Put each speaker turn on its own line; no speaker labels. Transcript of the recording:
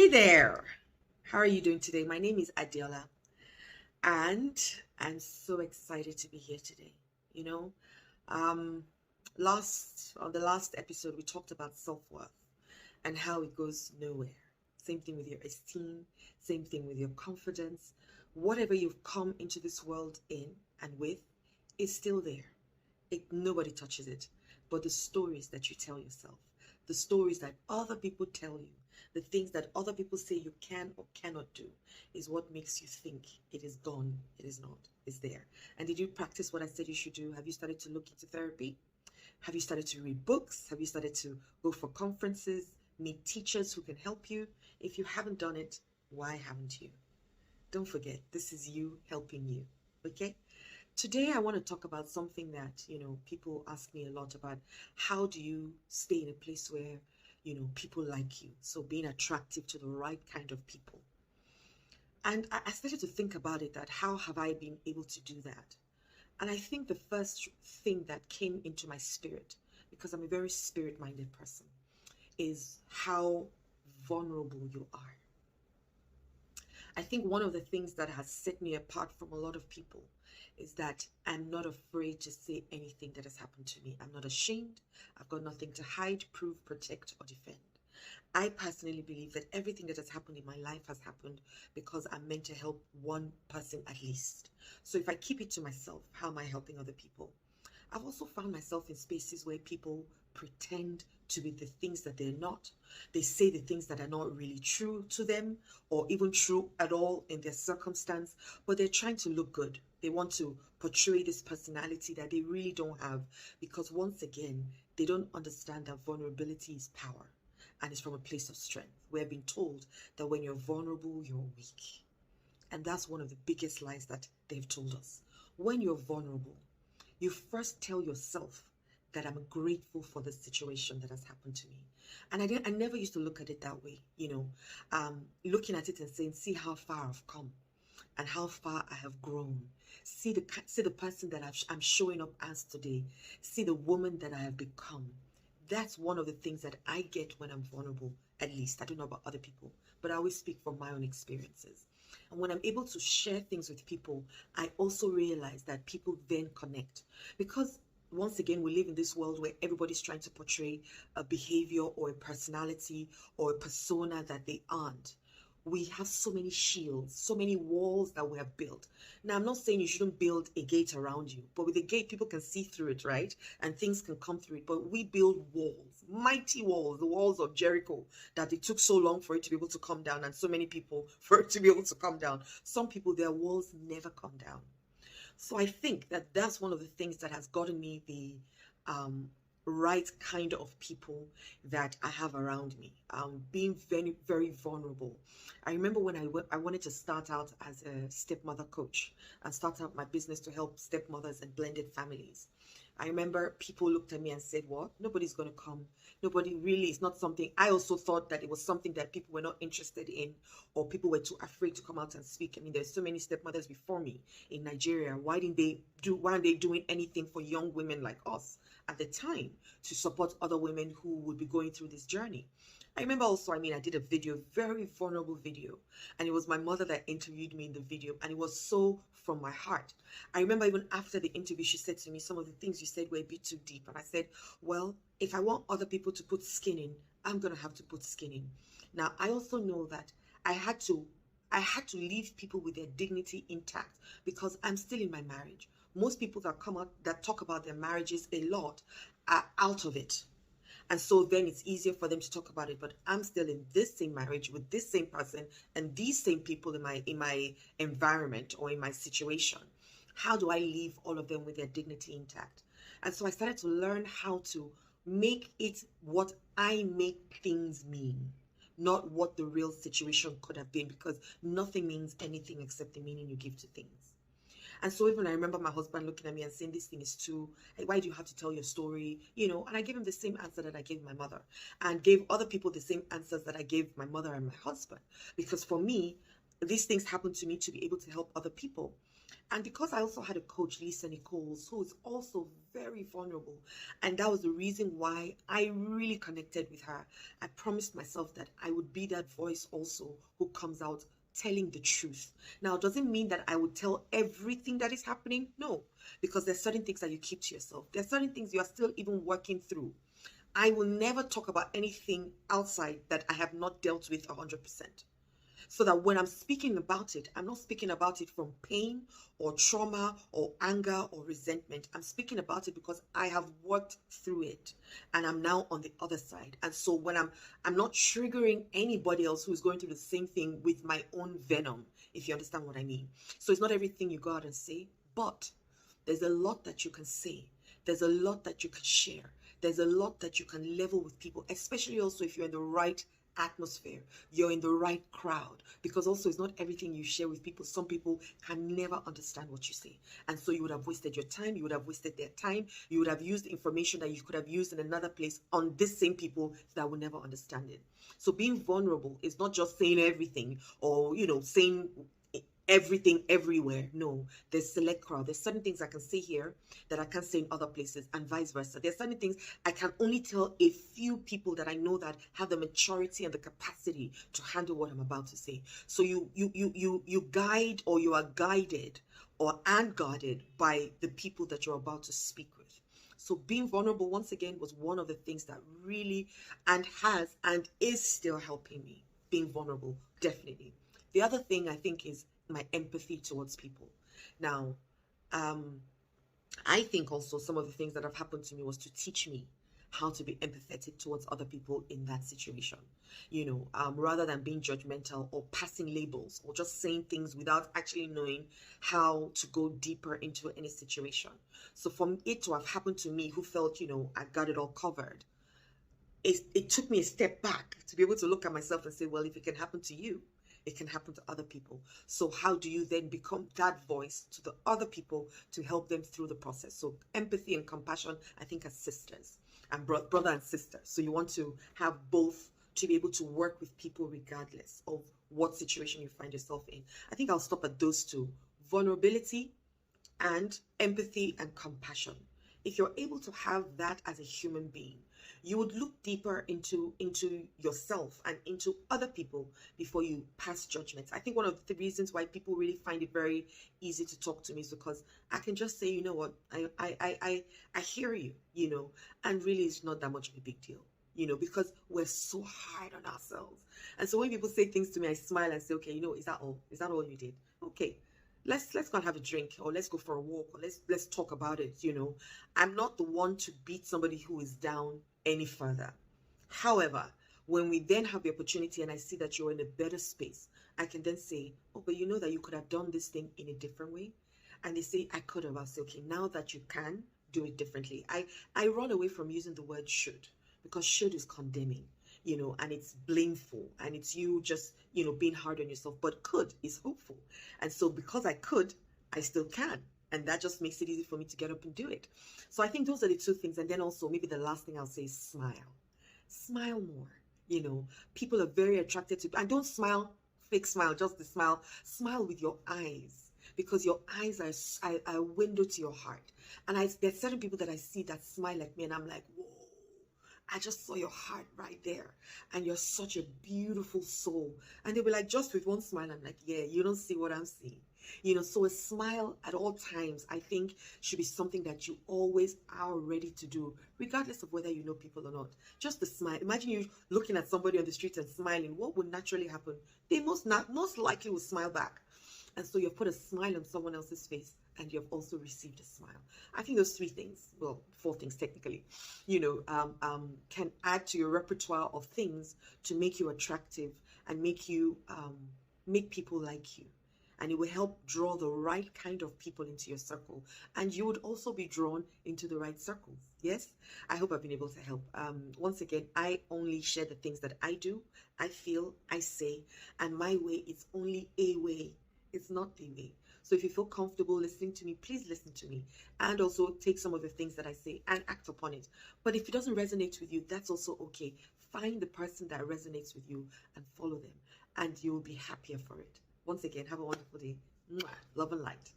Hey there. How are you doing today? My name is Adiola, and I'm so excited to be here today. You know, um, last on the last episode we talked about self-worth and how it goes nowhere. Same thing with your esteem, same thing with your confidence. Whatever you've come into this world in and with is still there. Nobody touches it. But the stories that you tell yourself, the stories that other people tell you, the things that other people say you can or cannot do is what makes you think it is gone. It is not. It's there. And did you practice what I said you should do? Have you started to look into therapy? Have you started to read books? Have you started to go for conferences, meet teachers who can help you? If you haven't done it, why haven't you? Don't forget, this is you helping you. Okay? Today, I want to talk about something that, people ask me a lot about. How do you stay in a place where, people like you? So being attractive to the right kind of people. And I started to think about it, that how have I been able to do that? And I think the first thing that came into my spirit, because I'm a very spirit-minded person, is how vulnerable you are. I think one of the things that has set me apart from a lot of people is that I'm not afraid to say anything that has happened to me. I'm not ashamed. I've got nothing to hide, prove, protect, or defend. I personally believe that everything that has happened in my life has happened because I'm meant to help one person at least. So if I keep it to myself, how am I helping other people? I've also found myself in spaces where people pretend to be the things that they're not. They say the things that are not really true to them or even true at all in their circumstance, but they're trying to look good. They want to portray this personality that they really don't have because, once again, they don't understand that vulnerability is power and it's from a place of strength. We're being told that when you're vulnerable, you're weak. And that's one of the biggest lies that they've told us. When you're vulnerable, you first tell yourself that I'm grateful for the situation that has happened to me. And I never used to look at it that way, looking at it and saying, see how far I've come and how far I have grown. See the person that I'm showing up as today. See the woman that I have become. That's one of the things that I get when I'm vulnerable, at least. I don't know about other people, but I always speak from my own experiences. And when I'm able to share things with people, I also realize that people then connect. Because once again, we live in this world where everybody's trying to portray a behavior or a personality or a persona that they aren't. We have so many shields, so many walls that we have built. Now, I'm not saying you shouldn't build a gate around you, but with a gate, people can see through it, right? And things can come through it. But we build walls, mighty walls, the walls of Jericho, that it took so long for it to be able to come down, and so many people for it to be able to come down. Some people, their walls never come down. So I think that that's one of the things that has gotten me the right kind of people that I have around me. Being very, very vulnerable. I remember when I wanted to start out as a stepmother coach and start out my business to help stepmothers and blended families. I remember people looked at me and said, what? Nobody's going to come. Nobody really, it's not something. I also thought that it was something that people were not interested in, or people were too afraid to come out and speak. I mean, there's so many stepmothers before me in Nigeria. Why aren't they doing anything for young women like us at the time to support other women who would be going through this journey? I remember also, I did a video, very vulnerable video, and it was my mother that interviewed me in the video, and it was so from my heart. I remember even after the interview, she said to me, some of the things you said were a bit too deep. And I said, well, if I want other people to put skin in, I'm going to have to put skin in. Now, I also know that I had to leave people with their dignity intact because I'm still in my marriage. Most people that come out, that talk about their marriages a lot, are out of it. And so then it's easier for them to talk about it. But I'm still in this same marriage with this same person and these same people in my environment or in my situation. How do I leave all of them with their dignity intact? And so I started to learn how to make it what I make things mean, not what the real situation could have been, because nothing means anything except the meaning you give to things. And so even I remember my husband looking at me and saying, this thing is too, why do you have to tell your story? And I gave him the same answer that I gave my mother, and gave other people the same answers that I gave my mother and my husband. Because for me, these things happen to me to be able to help other people. And because I also had a coach, Lisa Nichols, who is also very vulnerable, and that was the reason why I really connected with her. I promised myself that I would be that voice also who comes out telling the truth. Now, does it mean that I would tell everything that is happening? No, because there's certain things that you keep to yourself. There's certain things you are still even working through. I will never talk about anything outside that I have not dealt with 100%. So that when I'm speaking about it, I'm not speaking about it from pain or trauma or anger or resentment. I'm speaking about it because I have worked through it and I'm now on the other side. And so when I'm not triggering anybody else who's going through the same thing with my own venom, if you understand what I mean. So it's not everything you go out and say, but there's a lot that you can say. There's a lot that you can share. There's a lot that you can level with people, especially also if you're in the right atmosphere, you're in the right crowd, because also it's not everything you share with people. Some people can never understand what you say, and so you would have wasted your time, you would have wasted their time, you would have used information that you could have used in another place on this same people that will never understand it. So being vulnerable is not just saying everything, or saying everything everywhere. No, there's select crowd. There's certain things I can say here that I can't say in other places, and vice versa. There's certain things I can only tell a few people that I know that have the maturity and the capacity to handle what I'm about to say. So you guide, or you are guided and guarded by the people that you're about to speak with. So being vulnerable, once again, was one of the things that really and has and is still helping me. Being vulnerable, definitely. The other thing I think is my empathy towards people. Now, I think also some of the things that have happened to me was to teach me how to be empathetic towards other people in that situation. Rather than being judgmental or passing labels or just saying things without actually knowing how to go deeper into any situation. So for it to have happened to me, who felt, I got it all covered, it took me a step back to be able to look at myself and say, well, if it can happen to you, it can happen to other people. So how do you then become that voice to the other people to help them through the process? So empathy and compassion, I think, are sisters and brother and sister. So you want to have both to be able to work with people regardless of what situation you find yourself in. I think I'll stop at those two: vulnerability and empathy and compassion. If you're able to have that as a human being, you would look deeper into yourself and into other people before you pass judgments. I think one of the reasons why people really find it very easy to talk to me is because I can just say, you know what, I hear you, and really it's not that much of a big deal. Because we're so hard on ourselves. And so when people say things to me, I smile and say, okay, is that all? Is that all you did? Okay, let's go and have a drink, or let's go for a walk, or let's talk about it. I'm not the one to beat somebody who is down any further. However, when we then have the opportunity and I see that you're in a better space, I can then say, oh, but you know that you could have done this thing in a different way. And they say, I could have. I'll say, okay, now that you can do it differently. I run away from using the word should, because should is condemning, and it's blameful, and it's you just, being hard on yourself. But could is hopeful. And so because I could, I still can. And that just makes it easy for me to get up and do it. So I think those are the two things. And then also maybe the last thing I'll say is smile. Smile more. People are very attracted to, and don't smile, fake smile, just the smile. Smile with your eyes, because your eyes are a window to your heart. And there's certain people that I see that smile at me and I'm like, whoa, I just saw your heart right there. And you're such a beautiful soul. And they'll be like, just with one smile, I'm like, yeah, you don't see what I'm seeing. So a smile at all times, I think, should be something that you always are ready to do, regardless of whether you know people or not. Just the smile. Imagine you looking at somebody on the street and smiling. What would naturally happen? They most likely will smile back. And so you've put a smile on someone else's face, and you've also received a smile. I think those three things, well, four things technically, can add to your repertoire of things to make you attractive and make people like you. And it will help draw the right kind of people into your circle. And you would also be drawn into the right circles. Yes? I hope I've been able to help. Once again, I only share the things that I do, I feel, I say, and my way is only a way. It's not the way. So if you feel comfortable listening to me, please listen to me. And also take some of the things that I say and act upon it. But if it doesn't resonate with you, that's also okay. Find the person that resonates with you and follow them. And you will be happier for it. Once again, have a wonderful day. Mwah. Love and light.